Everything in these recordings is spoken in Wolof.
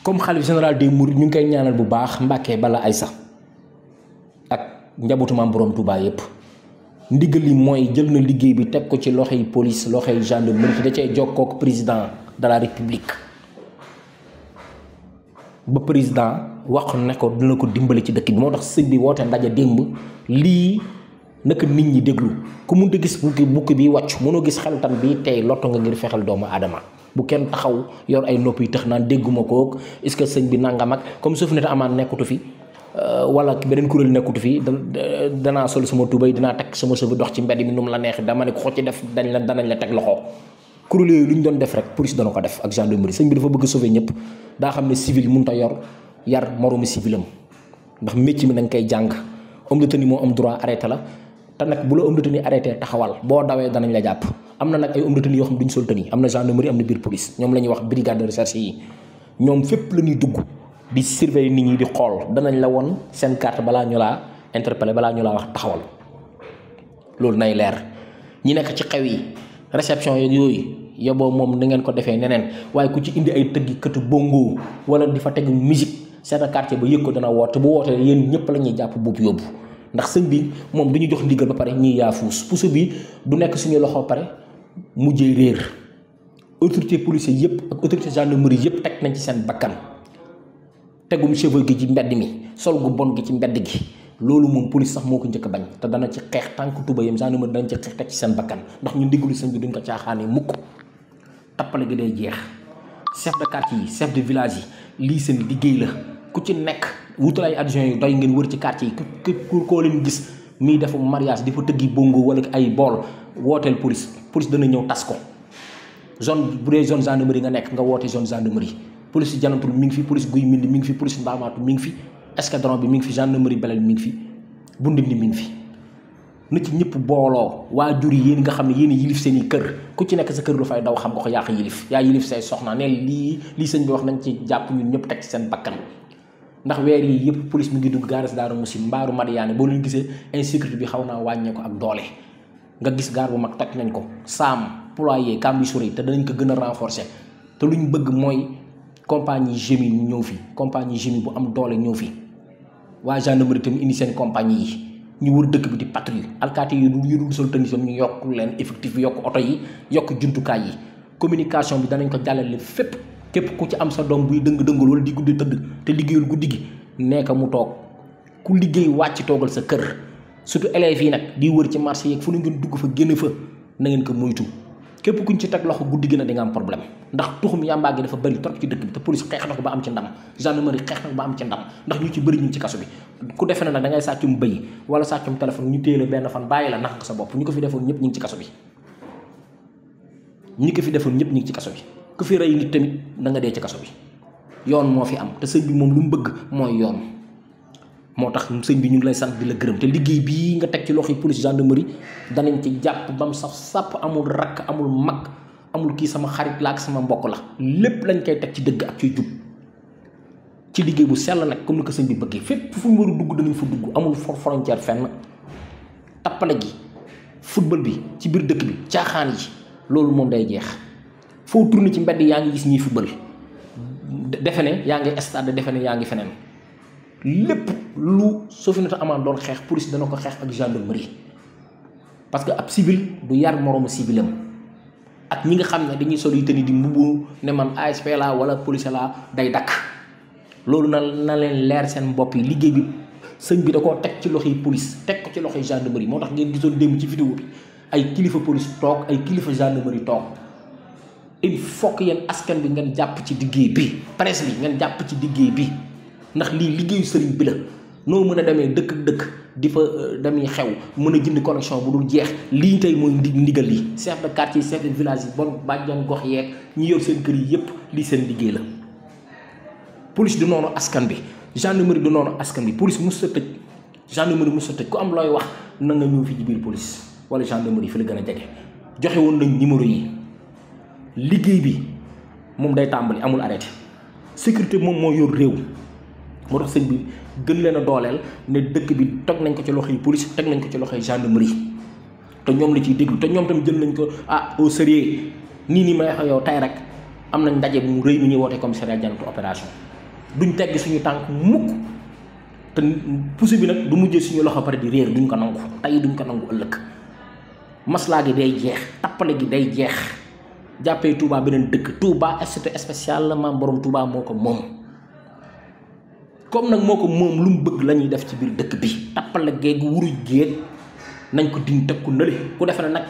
comme xalif général des Mourides ñu ngi koy ñaanal bu baax Mbàkke bala Aysa ak njabootu Maam Borom Touba yépp ndigal li mooy jël na liggéey bi teg ko ci loxoy police loxoy gendarmerie da cay jokkoo ak président de la république ba président wax ne ko dina ko dimbali ci dëkk bi moo tax sëñ bi woote ndaje démb lii naka nit ñi déglu ku mënta gis bukki bi wàcc mënoo gis xeltam bi tey lotto nga ngir fexel doomu aadama bu kenn taxaw yor ay nopp yi tax naan dégguma ko est-ce que sëñ bi nangam ak comme suuf ne amaan nekkutu fi wala beneen kuréel nekkutu fi danaa sol sama tubay dinaa teg sama sëbi dox ci mbedd mi nu mu la neex dama ne ko ci def danañ la teg loxo kuréel yooyu lu ñu doon def rek police dana ko def ak gendarmerie sëñ bi dafa bëgg sauver ñëpp daa xam ne civil mënut a yar moroomu civilam ndax métier mi nañ koy jàng homme de tenue moo am droit arrêté la te nag bu la homme de tenue arrêté taxawal boo dawee danañ la jàpp am na nag ay homme de tenue yoo xam duñ sol tenue am na gendarmerie am na biir police ñoom la ñuy wax brigade de recherche yi ñoom fépp la ñuy dugg di surveiller nit ñi di xool danañ la won seen carte balaa ñu laa interpeller balaa ñu laa wax taxawal loolu nay leer ñi nekk ci xew yi réception yooyu yoboo moom na ngeen ko defee neneen waaye ku ci indi ay tëggi këtu bongo wala di fa teg musique seen quartier ba yëg ko dana woote bu wootee yéen ñëpp la ñuy jàpp buubu yóbbu ndax sëñ bi moom du ñu jox ndigal ba pare ñii yaa fuus puso bi du nekk suñu loxo pare mujjee réer autorité policier yëpp ak autorité gendarmerie yëpp teg nañ ci seen bakkan tegum cheveux gi ci mbedd mi sol gu bon gi ci mbedd gi loolu moom police sax moo ko njëkk a bañ te dana ci xeex tànk tubayam gendarmerie dana ci xeex teg ci seen bakkan ndax ñu ndigalu sëñ bi duñ ko caaxaane mukk tappale gi day jeex chef de quartier yi chef de village yi lii seen liggéey la ku ci nekk wutal ay adjoint yu doy ngeen wër ci quartier yi ku koo leen gis mii defu mariage di fa tëggi bongo wala ay bool wooteel police dana ñëw tas ko zone bu dee zone gendarmerie nga nekk nga woote zone gendarmerie police yi janatul mi ngi fi police guy mindi mi ngi fi police ndaamaatu mi ngi fi escadron bi mi ngi fi gendarmerie belel mi ngi fi bu ndindi mi ngi fi na ci ñëpp booloo waajur yi yéen nga xam ne yéen yilif seen i kër ku ci nekk sa kër lu fay daw xam nga ko yaa ko yilif yaa yilif say soxna ne lii sëñ bi wax nañ ci jàpp ñun ñëpp teg ci seen bakkan ndax weer yi yëpp police mi ngi dugg gaaras Daaru Musi mbaaru Madiyaane boo leen gisee insécurité bi xaw naa wàññee ko ak doole nga gis gaar bu mag toj nañ ko saam ployer Cambissouri te danañ ko gën a renforcer te lu ñu bëgg mooy compagnie GMI ñu ñëw fi compagnie GMI bu am doole ñëw fi waa gendarmerie tamit indi seen compagnie yi ñu wër dëkk bi di patrouille alkaati yi dul sol tenue ñu yokk leen effectif bi yokk oto yi yokk jumtukaay yi communication bi danañ ko jàllale fépp képp ku ci am sa doom buy dëng-dëngal wala di guddi tëdd te liggéeyul guddi gi nekk mu toog ku liggéey wàcc toogal sa kër surtout élèves yi nag di wër ci marché yeeg fu nu ngeen dugg fa génn fa na ngeen ko moytu képp kuñ ci teg loxo guddi gi na di nga am problème ndax tuxum yàmbaa gi dafa bëri trop ci dëkk bi te police xeex na ko ba am ci ndam gendarmerie xeex na ko ba am ci ndam ndax ñu ci bëri ñu ngi ci kaso bi ku defe na nag da ngay sàccum bëy wala sàccum téléphone ñu téye la benn fan bàyyi la nax nga sa bopp ñu ko fi defoon ñëpp ñu ngi ci kaso bi ñi ko fi defoon ñëpp ñu ngi ci kaso bi ku fi rey nit tamit da nga dee ci kaso bi yoon moo fi am te sëñ bi moom lu mu bëgg mooy yoon moo tax sëñ bi ñu ngi lay sant di la gërëm te liggéey bii nga teg ci loxo police gendarmerie danañ ci jàpp ba mu saf sàpp amul rakk amul mag amul kii sama xarit la ak sama mbokk la lépp lañ koy teg ci dëgg ak ciy jub ci liggéey bu sell nag comme ni ko sëñ bi bëggee fépp fu ñu war a dugg danañ fa dugg amul frontière fenn tappale gi football bi ci biir dëkk bi caaxaan yi loolu moom day jeex foo tourné ci mbedd yaa ngi gis ñiy football defe ne yaa ngi stade defe ne yaa ngi feneen lépp lu Sofinata Amaan doon xeex police dana ko xeex ak gendarmerie parce que ab civil du yar moroomu civilam ak ñi nga xam ne dañuy sol yu tëni di mbubu ne man ASP la wala police la day dakk loolu na leen leer seen bopp yi liggéey bi sëñ bi da koo teg ci loxoy police teg ko ci loxoy gendarmerie moo tax ngeen gisoon démb ci vidéo bi ay kilifa police toog ay kilifa gendarmerie toog il faut que yéen askan bi ngeen jàpp ci liggéey bi presse bi ngeen jàpp ci liggéey bi ndax lii liggéeyu sëriñ bi la noo mën a demee dëkk di fa demee xew mën a jënd connexion bu dul jeex lii tey mooy ndigal li chef de quartier chef de village yi bon bàjjan gox yeeg ñi yor seen kër yi yépp lii seen liggéey la police du noonu askan bi gendarmerie du noonu askan bi police mos sa tëj gendarmerie mos sa tëj ku am looy wax na nga ñëw fi ci biir police wala gendarmerie fi la gën a jege joxe woon nañ numéro yi liggéey bi moom day tàmbali amul arrêté sécurité moom moo yor réew moo tax sëñ bi gën leen a dooleel ne dëkk bi teg nañ ko ci loxoy police teg nañ ko ci loxoy gendarmerie te ñoom la ciy déglu te ñoom tam jël nañ ko au sérieux nii may wax yow tey rek am nañ ndaje bu mu rëy mu ñuy woote commissariat Janatu opération duñ tegg suñu tànk mukk te puso bi nag du mujjee suñu loxo pare di réer duñ ko nangu tey duñ ko nangu ëllëg maslaa gi day jeex tappale gi day jeex jàppee Touba beneen dëkk Touba statut spécial la maam borom Touba moo ko moom comme nag moo ko moom lu mu bëgg la ñuy def ci biir dëkk bi tappale géeg wuruj géeg nañ ko din teg ku nële ku defe ne nag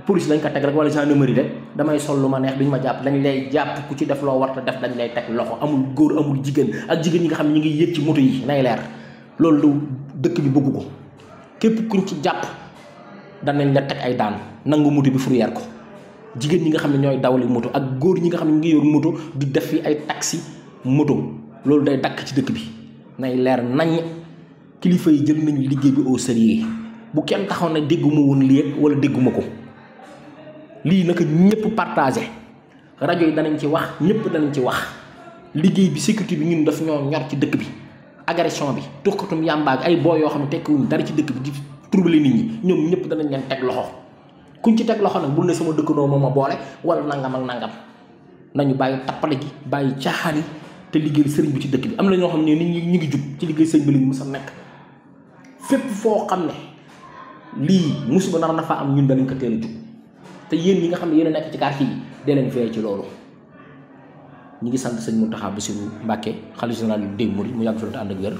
police lañ ko teg rek wala gendarmerie rek damay sol lu ma neex duñ ma jàpp dañ lay jàpp ku ci def loo warta def dañ lay teg loxo amul góor amul jigéen ak jigéen ñi nga xam ne ñu ngi yéeg ci moto yi nay leer loolu lu dëkk bi bëgg ko képp kuñ ci jàpp danañ la teg ay daan nangu moto bi fourrière ko jigéen ñi nga xam ne ñooy dawali moto ak góor ñi nga xam ne ñu ngi yor moto di def fi ay taxi moto loolu day dakk ci dëkk bi nay leer nañ kilifa yi jël nañu liggéey bi au sérieux bu kenn taxaw na dégguma woon lii wala dégguma ko lii naka ñëpp partagé rajo yi danañ ci wax ñëpp danañ ci wax liggéey bi sécurité bi ñun daf ñoo ñor ci dëkk bi agression bi tuxkatum yàmbaag ay boo yoo xam ne tekkiwuñ dara ci dëkk bi di troubler nit ñi ñoom ñëpp danañ leen teg loxo kuñ ci teg loxo nag bul ne sama dëkkandoo moom a boole wala nangam ak nangam nañu bàyyi tappale gi bàyyi caaxaan yi te liggéey sëriñ bi ci dëkk bi am na ñoo xam ne nit ñi ñu ngi jug ci liggéey sëriñ bi lañu mës a nekk fépp foo xam ne lii musiba nar na fa am ñun danañ ko teel a jug te yéen ñi nga xam ne yéen a nekk ci quartier yi dee leen fee ci loolu ñi ngi sant sëñ Mountakha Bassirou Mbacké khalife général des mourides mu yàgg fi te ànd ak wér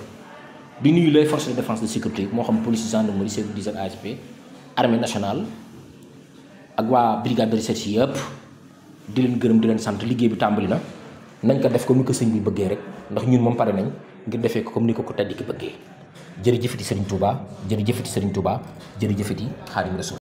di nuyu les forces de défense de sécurité moo xam police gendarmerie service d'hygiène ASP armée nationale ak waa brigade de recherche yëpp di leen gërëm di leen sant liggéey bi tàmbali na nañ ko def comme ni ko sëñ bi bëggee rek ndax ñun moom pare nañ ngir defee ko comme ni ko tedd ki bëggee jërëjëfati Serigne Touba jërëjëfati Serigne Touba jërëjëfati Xaadimu Rasuul